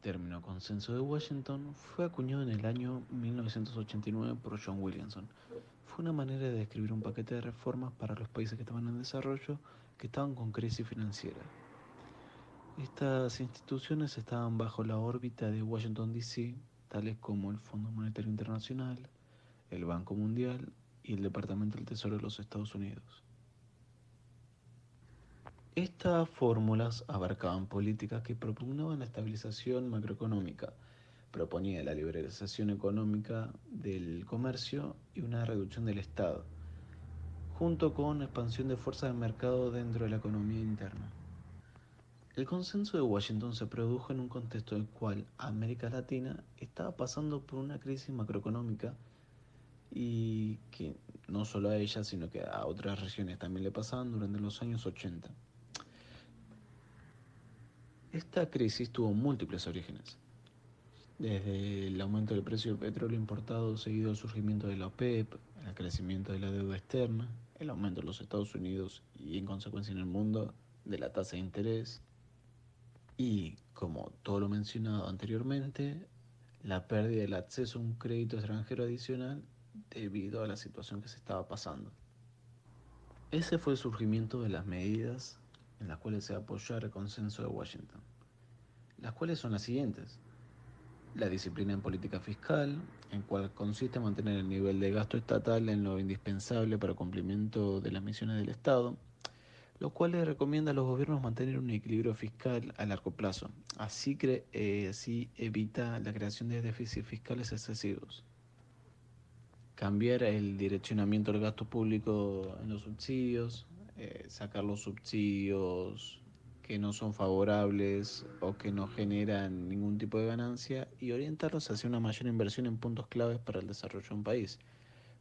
término Consenso de Washington fue acuñado en el año 1989 por John Williamson. Fue una manera de describir un paquete de reformas para los países que estaban en desarrollo, que estaban con crisis financiera. Estas instituciones estaban bajo la órbita de Washington, D.C., tales como el Fondo Monetario Internacional, el Banco Mundial y el Departamento del Tesoro de los Estados Unidos. Estas fórmulas abarcaban políticas que propugnaban la estabilización macroeconómica, proponía la liberalización económica del comercio y una reducción del Estado, junto con expansión de fuerzas de mercado dentro de la economía interna. El consenso de Washington se produjo en un contexto en el cual América Latina estaba pasando por una crisis macroeconómica y que no solo a ella, sino que a otras regiones también le pasaban durante los años 80. Esta crisis tuvo múltiples orígenes, desde el aumento del precio del petróleo importado seguido al surgimiento de la OPEP, el crecimiento de la deuda externa, el aumento en los Estados Unidos y en consecuencia en el mundo de la tasa de interés y, como todo lo mencionado anteriormente, la pérdida del acceso a un crédito extranjero adicional debido a la situación que se estaba pasando. Ese fue el surgimiento de las medidas en las cuales se apoyó el consenso de Washington, las cuales son las siguientes. La disciplina en política fiscal, en cual consiste en mantener el nivel de gasto estatal en lo indispensable para el cumplimiento de las misiones del Estado, lo cual le recomienda a los gobiernos mantener un equilibrio fiscal a largo plazo. Así evita la creación de déficits fiscales excesivos. Cambiar el direccionamiento del gasto público en los subsidios, sacar los subsidios que no son favorables o que no generan ningún tipo de ganancia y orientarlos hacia una mayor inversión en puntos claves para el desarrollo de un país,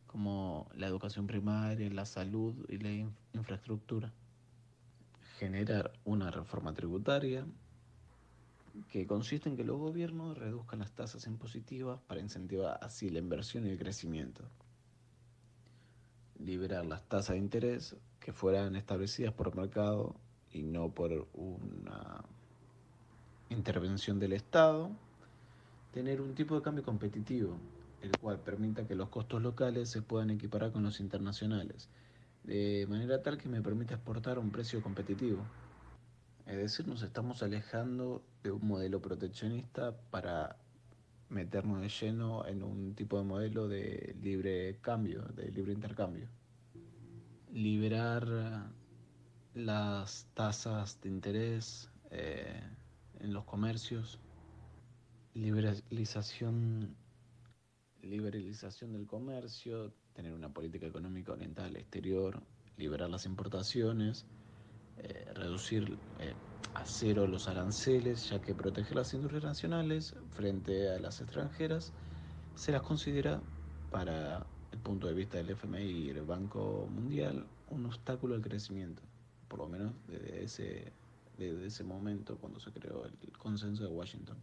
como la educación primaria, la salud y la infraestructura. Generar una reforma tributaria que consiste en que los gobiernos reduzcan las tasas impositivas para incentivar así la inversión y el crecimiento. Liberar las tasas de interés que fueran establecidas por el mercado y no por una intervención del Estado. Tener un tipo de cambio competitivo, el cual permita que los costos locales se puedan equiparar con los internacionales, de manera tal que me permita exportar a un precio competitivo. Es decir, nos estamos alejando de un modelo proteccionista para meternos de lleno en un tipo de modelo de libre cambio, de libre intercambio. Liberar las tasas de interés en los comercios, liberalización, liberalización del comercio, tener una política económica orientada al exterior, liberar las importaciones, reducir a cero los aranceles, ya que proteger las industrias nacionales frente a las extranjeras se las considera, para el punto de vista del FMI y el Banco Mundial, un obstáculo al crecimiento, por lo menos desde ese momento cuando se creó el consenso de Washington.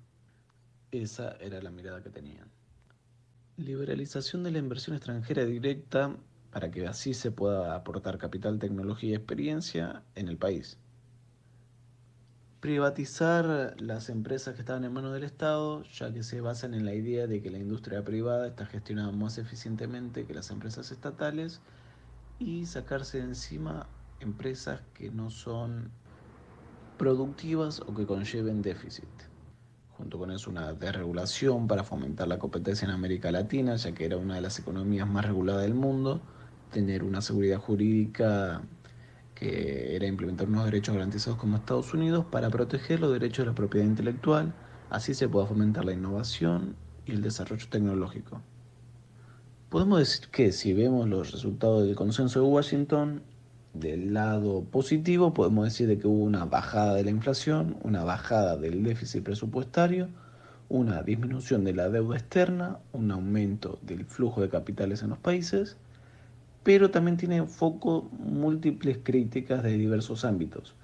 Esa era la mirada que tenían. Liberalización de la inversión extranjera directa para que así se pueda aportar capital, tecnología y experiencia en el país. Privatizar las empresas que estaban en manos del Estado, ya que se basan en la idea de que la industria privada está gestionada más eficientemente que las empresas estatales, y sacarse de encima empresas que no son productivas o que conlleven déficit. Junto con eso, una desregulación para fomentar la competencia en América Latina, ya que era una de las economías más reguladas del mundo, tener una seguridad jurídica que era implementar unos derechos garantizados como Estados Unidos para proteger los derechos de la propiedad intelectual, así se pueda fomentar la innovación y el desarrollo tecnológico. Podemos decir que si vemos los resultados del consenso de Washington, del lado positivo podemos decir de que hubo una bajada de la inflación, una bajada del déficit presupuestario, una disminución de la deuda externa, un aumento del flujo de capitales en los países, pero también tiene foco múltiples críticas de diversos ámbitos,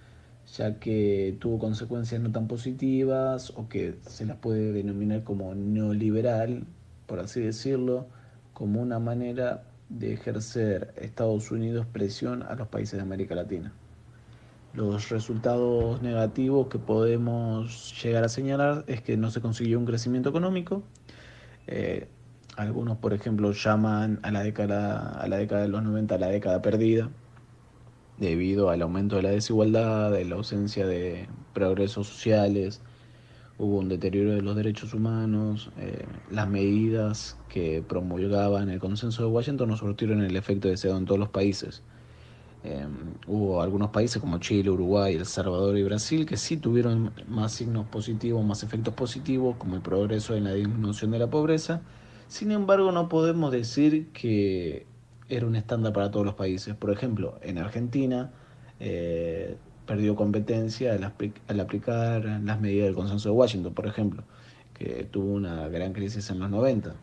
ya que tuvo consecuencias no tan positivas o que se las puede denominar como neoliberal, por así decirlo, como una manera de ejercer Estados Unidos presión a los países de América Latina. Los resultados negativos que podemos llegar a señalar es que no se consiguió un crecimiento económico. Eh, Algunos, por ejemplo, llaman a la década de los 90 la década perdida, debido al aumento de la desigualdad, de la ausencia de progresos sociales, hubo un deterioro de los derechos humanos, las medidas que promulgaban el consenso de Washington no surtieron el efecto deseado en todos los países. Eh, Hubo algunos países como Chile, Uruguay, El Salvador y Brasil que sí tuvieron más signos positivos, más efectos positivos, como el progreso en la disminución de la pobreza. Sin embargo, no podemos decir que era un estándar para todos los países. Por ejemplo, en Argentina eh, perdió competencia al aplicar las medidas del consenso de Washington, por ejemplo, que tuvo una gran crisis en los 90.